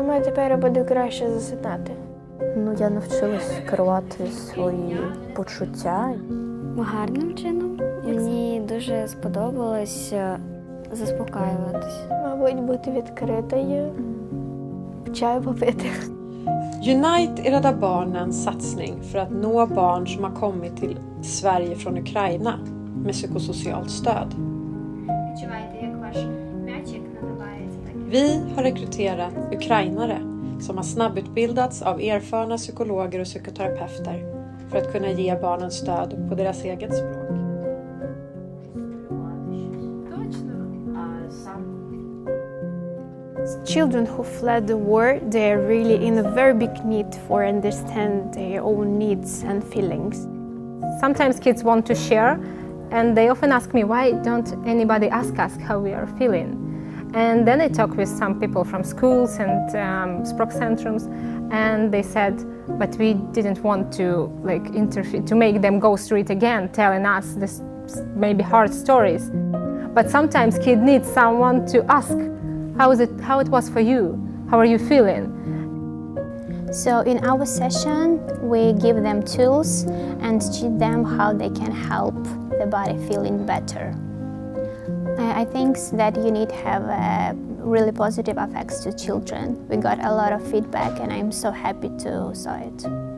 думаю, тепер буду краще засинати. Ну, я навчилась керувати свої почуття. Гарним чином. Мені дуже сподобалось заспокоюватись. Мабуть, бути відкритою, чаю попити. Unite är Rädda Barnens satsning för att nå barn som har kommit till Sverige från Ukraina med psykosocialt stöd. Vi har rekryterat ukrainare som har snabbutbildats av erfarna psykologer och psykoterapeuter för att kunna ge barnen stöd på deras eget språk. Children who fled the war, they are really in a very big need for understand their own needs and feelings. Sometimes kids want to share, and they often ask me, why don't anybody ask us how we are feeling? And then I talk with some people from schools and språkcentrums, and they said, but we didn't want to interfere, to make them go through it again, telling us this maybe hard stories. But sometimes kids need someone to ask, how it was for you? How are you feeling? So in our session, we give them tools and teach them how they can help the body feeling better. I think that you need to have really positive effects to children. We got a lot of feedback and I'm so happy to saw it.